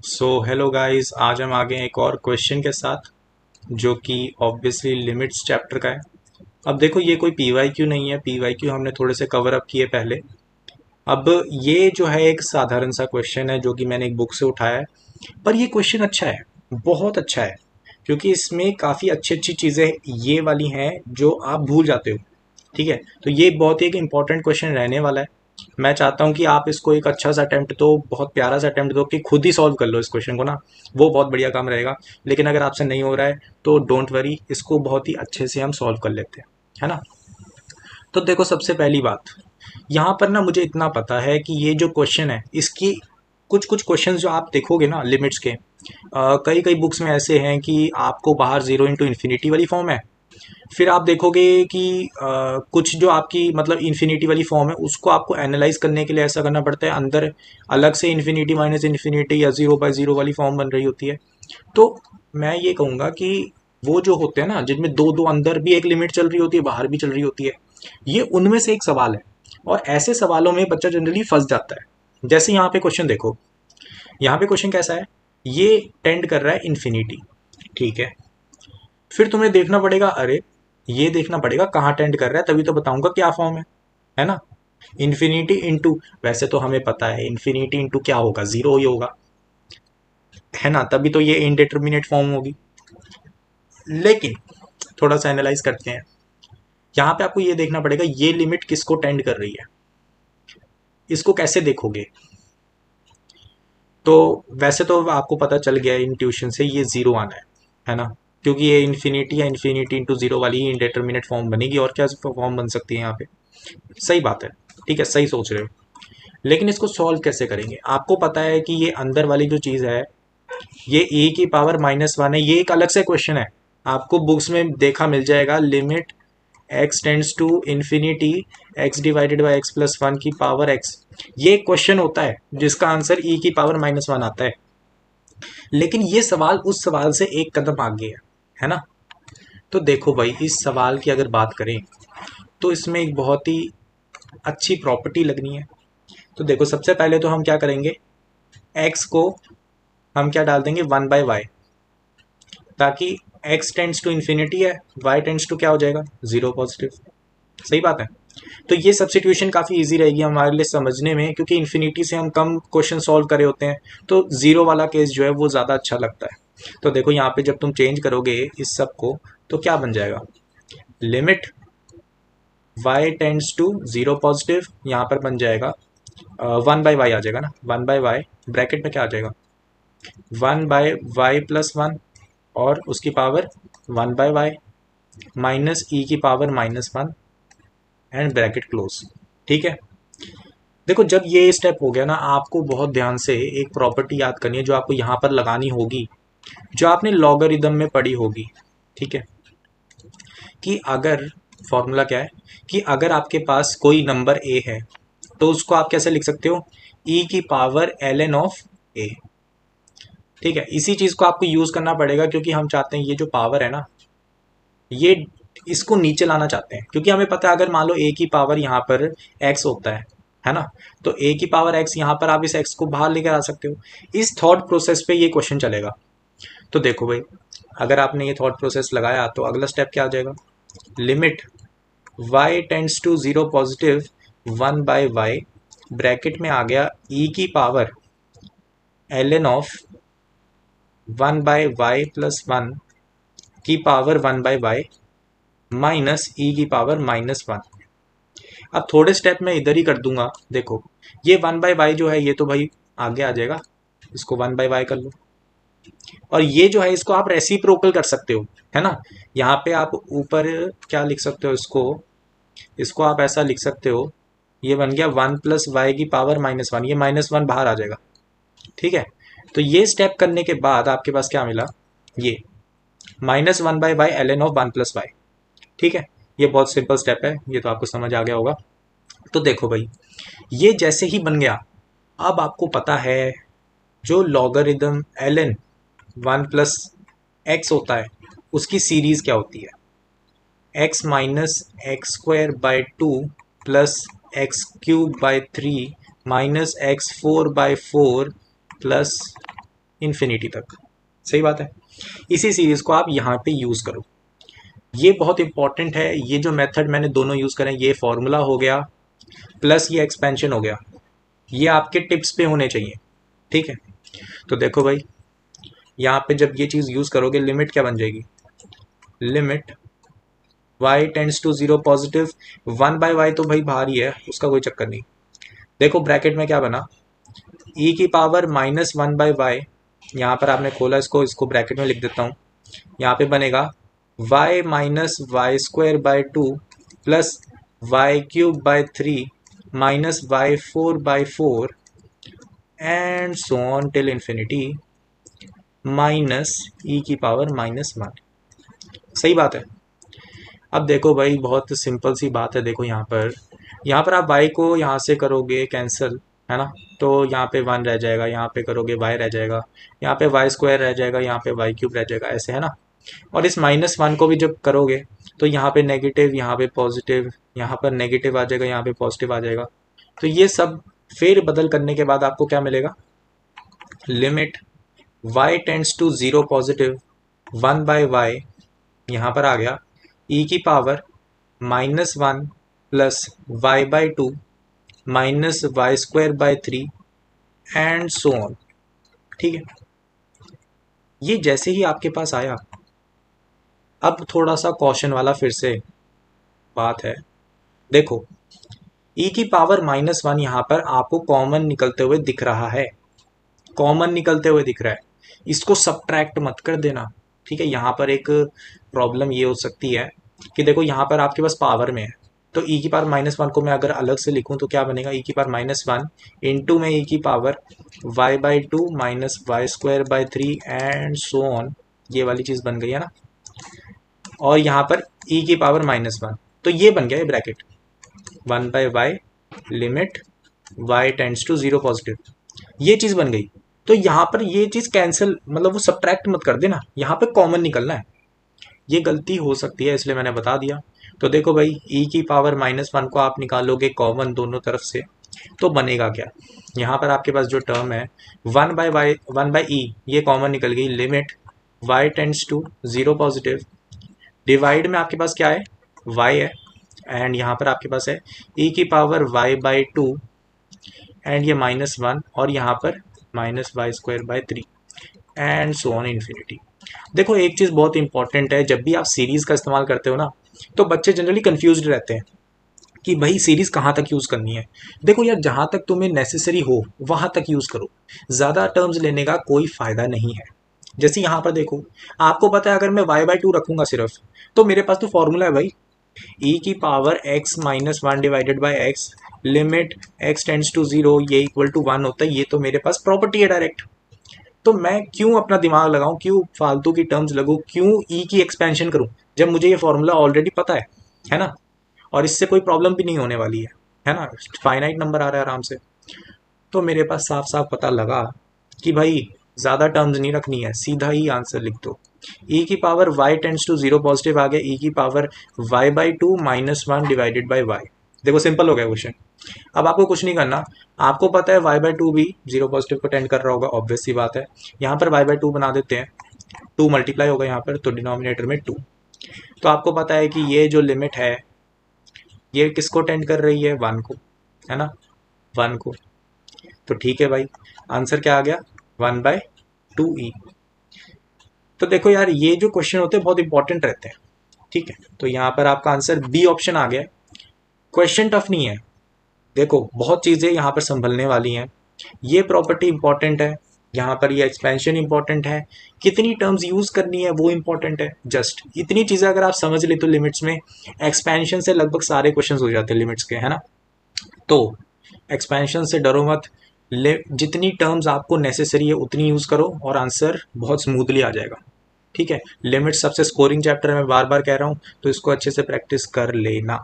So hello guys, आज हम आ गए हैं एक और क्वेश्चन के साथ जो कि ऑब्वियसली लिमिट्स चैप्टर का है। अब देखो, ये कोई पीवाईक्यू नहीं है। पीवाईक्यू हमने थोड़े से कवर अप किए पहले। अब ये जो है एक साधारण सा क्वेश्चन है जो कि मैंने एक बुक से उठाया है। पर ये क्वेश्चन अच्छा है, बहुत अच्छा है, क्योंकि इसमें काफ़ी अच्छी अच्छी चीज़ें ये वाली हैं जो आप भूल जाते हो। ठीक है, तो ये बहुत ही एक इम्पॉर्टेंट क्वेश्चन रहने वाला है। मैं चाहता हूँ कि आप इसको एक अच्छा सा अटेम्प्ट दो, बहुत प्यारा सा अटेम्प्ट दो कि खुद ही सॉल्व कर लो इस क्वेश्चन को ना। वो बहुत बढ़िया काम रहेगा। लेकिन अगर आपसे नहीं हो रहा है तो डोंट वरी, इसको बहुत ही अच्छे से हम सॉल्व कर लेते हैं, है ना। तो देखो, सबसे पहली बात यहाँ पर ना, मुझे इतना पता है कि ये जो क्वेश्चन है इसकी कुछ कुछ क्वेश्चंस जो आप देखोगे ना लिमिट्स के, कई कई बुक्स में ऐसे हैं कि आपको बाहर जीरो इंटू इन्फिनिटी वाली फॉर्म है। फिर आप देखोगे कि कुछ जो आपकी मतलब इन्फिनिटी वाली फॉर्म है उसको आपको एनालाइज करने के लिए ऐसा करना पड़ता है, अंदर अलग से इन्फिनिटी माइनस इन्फिनिटी या जीरो बाय जीरो वाली फॉर्म बन रही होती है। तो मैं ये कहूँगा कि वो जो होते हैं ना, जिनमें दो दो अंदर भी एक लिमिट चल रही होती है, बाहर भी चल रही होती है, ये उनमें से एक सवाल है। और ऐसे सवालों में बच्चा जनरली फंस जाता है। जैसे यहाँ पे क्वेश्चन देखो, यहाँ पे क्वेश्चन कैसा है, ये टेंड कर रहा है इन्फिनिटी। ठीक है, फिर तुम्हें देखना पड़ेगा, अरे ये देखना पड़ेगा कहाँ टेंड कर रहा है, तभी तो बताऊंगा क्या फॉर्म है ना। इन्फिनिटी इंटू, वैसे तो हमें पता है इन्फिनिटी इंटू क्या होगा, जीरो ही होगा, है ना, तभी तो ये इनडिटर्मिनेट फॉर्म होगी। लेकिन थोड़ा सा एनालाइज करते हैं। यहाँ पे आपको ये देखना पड़ेगा ये लिमिट किसको टेंड कर रही है, इसको कैसे देखोगे। तो वैसे तो आपको पता चल गया इंट्यूशन से, ये जीरो आना है ना, क्योंकि ये इन्फिनिटी है, इन्फिनिटी इंटू जीरो वाली ही इंडेटर्मिनेट फॉर्म बनेगी, और क्या फॉर्म बन सकती है यहाँ पे। सही बात है, ठीक है, सही सोच रहे हो। लेकिन इसको सॉल्व कैसे करेंगे, आपको पता है कि ये अंदर वाली जो चीज़ है, ये ए की पावर माइनस वन है, ये एक अलग से क्वेश्चन है। आपको बुक्स में देखा मिल जाएगा, limit x tends to infinity x divided by x plus one की पावर एक्स। ये क्वेश्चन होता है जिसका आंसर ई की पावर माइनस वन आता है। लेकिन ये सवाल उस सवाल से एक कदम आगे है ना। तो देखो भाई, इस सवाल की अगर बात करें तो इसमें एक बहुत ही अच्छी प्रॉपर्टी लगनी है। तो देखो, सबसे पहले तो हम क्या करेंगे, एक्स को हम क्या डाल देंगे, वन बाय वाई, ताकि एक्स टेंड्स टू इन्फिनिटी है, वाई टेंड्स टू क्या हो जाएगा, जीरो पॉजिटिव। सही बात है। तो ये सब्सिट्यूशन काफ़ी इजी रहेगी हमारे लिए समझने में, क्योंकि इन्फिनिटी से हम कम क्वेश्चन सॉल्व करे होते हैं। तो जीरो वाला केस जो है वो ज़्यादा अच्छा लगता है। तो देखो, यहाँ पे जब तुम चेंज करोगे इस सब को तो क्या बन जाएगा, limit y tends to zero positive, यहाँ पर बन जाएगा वन बाई वाई आ जाएगा ना, वन बाई वाई, ब्रैकेट में क्या आ जाएगा, one by y plus one, और उसकी power one by y minus e की power minus one, and bracket close. ठीक है। देखो, जब ये स्टेप हो गया ना, आपको बहुत ध्यान से एक प्रॉपर्टी याद करनी है जो आपको यहाँ पर लगानी होगी, जो आपने लॉगरिदम में पढ़ी होगी। ठीक है, कि अगर फॉर्मूला क्या है, कि अगर आपके पास कोई नंबर ए है तो उसको आप कैसे लिख सकते हो, ई की पावर एल एन ऑफ ए। ठीक है, इसी चीज़ को आपको यूज़ करना पड़ेगा, क्योंकि हम चाहते हैं ये जो पावर है ना, ये इसको नीचे लाना चाहते हैं, क्योंकि हमें पता है अगर मान लो ए की पावर यहाँ पर एक्स होता है ना, तो ए की पावर एक्स, यहाँ पर आप इस एक्स को बाहर लेकर आ सकते हो। इस थॉट प्रोसेस पे ये क्वेश्चन चलेगा। तो देखो भाई, अगर आपने ये थॉट प्रोसेस लगाया तो अगला स्टेप क्या आ जाएगा, limit y tends to zero positive one by y, bracket में आ गया e की power l n of one by y plus one की power one by y minus e की पावर माइनस वन। अब थोड़े स्टेप मैं इधर ही कर दूंगा। देखो, ये वन बाय वाई जो है ये तो भाई आगे आ जाएगा, इसको वन बाय वाई कर लो। और ये जो है इसको आप रेसिप्रोकल कर सकते हो, है ना। यहाँ पे आप ऊपर क्या लिख सकते हो, इसको इसको आप ऐसा लिख सकते हो, ये बन गया वन प्लस वाई की पावर माइनस वन, ये माइनस वन बाहर आ जाएगा। ठीक है, तो ये स्टेप करने के बाद आपके पास क्या मिला, ये minus one by y l n of one plus y. ठीक है, ये बहुत सिंपल स्टेप है, ये तो आपको समझ आ गया होगा। तो देखो भाई, ये जैसे ही बन गया, अब आपको पता है जो logarithm l n one plus x होता है उसकी सीरीज क्या होती है, x minus x square by two plus x cube by three minus x four by four plus infinity तक। सही बात है। इसी सीरीज को आप यहाँ पे यूज करो, ये बहुत इंपॉर्टेंट है। ये जो मेथड मैंने दोनों यूज करें, ये फॉर्मूला हो गया प्लस ये एक्सपेंशन हो गया, ये आपके टिप्स पे होने चाहिए। ठीक है, तो देखो भाई यहाँ पे जब ये चीज यूज करोगे, लिमिट क्या बन जाएगी, limit y tends to zero positive, 1/y तो भाई बाहर ही है, उसका कोई चक्कर नहीं। देखो ब्रैकेट में क्या बना, e की पावर -1/y, यहाँ पर आपने खोला इसको, इसको ब्रैकेट में लिख देता हूँ। यहाँ पे बनेगा y minus y square by 2 plus y cube by 3 minus y4/4 and so on till infinity minus e की पावर -1। सही बात है। अब देखो भाई बहुत सिंपल सी बात है, देखो यहाँ पर आप y को यहाँ से करोगे कैंसिल, है ना, तो यहाँ पे 1 रह जाएगा, यहाँ पे करोगे y रह जाएगा, यहाँ पे वाई स्क्वायर रह जाएगा, यहाँ पे वाई क्यूब रह जाएगा, ऐसे है ना। और इस -1 को भी जब करोगे तो यहाँ पे नेगेटिव, यहाँ पे पॉजिटिव, यहाँ पर नेगेटिव आ जाएगा, यहाँ पे पॉजिटिव आ जाएगा। तो ये सब फेर बदल करने के बाद आपको क्या मिलेगा, limit y tends to zero positive 1/y, यहाँ पर आ गया e की power -1 plus y/2 minus y square by 3 and so on. ठीक है, ये जैसे ही आपके पास आया, अब थोड़ा सा क्वेश्चन वाला फिर से बात है। देखो e की पावर -1 यहाँ पर आपको कॉमन निकलते हुए दिख रहा है, कॉमन निकलते हुए दिख रहा है, इसको सब्ट्रैक्ट मत कर देना। ठीक है, यहाँ पर एक प्रॉब्लम ये हो सकती है कि देखो यहाँ पर आपके पास पावर में है, तो e की पावर -1 को मैं अगर अलग से लिखूं तो क्या बनेगा, e की पावर -1 इंटू में e की power y/2 minus y square by 3 and so on, ये वाली चीज़ बन गई है ना। और यहाँ पर e की पावर -1, तो ये बन गया ये bracket 1/y limit y tends to zero positive, ये चीज़ बन गई। तो यहाँ पर ये चीज़ कैंसिल, मतलब वो सब्ट्रैक्ट मत कर देना, यहाँ पे कॉमन निकलना है। ये गलती हो सकती है इसलिए मैंने बता दिया। तो देखो भाई e की पावर -1 को आप निकालोगे कॉमन दोनों तरफ से, तो बनेगा क्या, यहाँ पर आपके पास जो टर्म है 1/e, ये कॉमन निकल गई, limit y tends to zero positive, divide में आपके पास क्या है, y है, एंड यहाँ पर आपके पास है e की पावर y/2 एंड ये -1, और यहाँ पर minus y square by 3 and so on infinity. देखो एक चीज़ बहुत इंपॉर्टेंट है, जब भी आप सीरीज़ का इस्तेमाल करते हो ना, तो बच्चे जनरली कंफ्यूज्ड रहते हैं कि भाई सीरीज़ कहाँ तक यूज़ करनी है। देखो यार, जहाँ तक तुम्हें नेसेसरी हो वहाँ तक यूज़ करो, ज़्यादा टर्म्स लेने का कोई फ़ायदा नहीं है। जैसे यहाँ पर देखो, आपको पता है अगर मैं y/2 रखूँगा सिर्फ, तो मेरे पास तो फॉर्मूला है भाई, e की power x -1 divided by x limit x tends to zero, ये इक्वल टू 1 होता है। ये तो मेरे पास प्रॉपर्टी है डायरेक्ट, तो मैं क्यों अपना दिमाग लगाऊं, क्यों फालतू की टर्म्स लगूं, क्यों ई की एक्सपेंशन करूं, जब मुझे ये फॉर्मूला ऑलरेडी पता है ना, और इससे कोई प्रॉब्लम भी नहीं होने वाली है ना, फाइनाइट नंबर आ रहा है आराम से। तो मेरे पास साफ साफ पता लगा कि भाई ज़्यादा टर्म्स नहीं रखनी है, सीधा ही आंसर लिख दो। e की power y tends to zero positive आ गया, e की power y/2 -1 divided by y। देखो सिंपल हो गया क्वेश्चन। अब आपको कुछ नहीं करना, आपको पता है y/2 भी जीरो पॉजिटिव को टेंड कर रहा होगा, ऑब्वियस सी बात है। यहाँ पर y/2 बना देते हैं, 2 मल्टीप्लाई होगा यहाँ पर, तो डिनोमिनेटर में 2। तो आपको पता है कि ये जो लिमिट है ये किसको टेंड कर रही है, 1 को, है ना, 1 को। तो ठीक है भाई, आंसर क्या आ गया, 1/2e। तो देखो यार, ये जो क्वेश्चन होते हैं बहुत इंपॉर्टेंट रहते हैं। ठीक है, तो यहाँ पर आपका आंसर बी ऑप्शन आ गया। क्वेश्चन टफ नहीं है, देखो बहुत चीज़ें यहाँ पर संभलने वाली हैं। ये प्रॉपर्टी इंपॉर्टेंट है, यहाँ पर ये एक्सपेंशन इंपॉर्टेंट है, कितनी टर्म्स यूज़ करनी है वो इंपॉर्टेंट है। जस्ट इतनी चीज़ें अगर आप समझ ले तो लिमिट्स में एक्सपेंशन से लगभग सारे क्वेश्चंस हो जाते हैं लिमिट्स के, है ना। तो एक्सपेंशन से डरो मत, जितनी टर्म्स आपको नेसेसरी है उतनी यूज़ करो और आंसर बहुत स्मूथली आ जाएगा। ठीक है, लिमिट सबसे स्कोरिंग चैप्टर है, मैं बार बार कह रहा हूँ, तो इसको अच्छे से प्रैक्टिस कर लेना।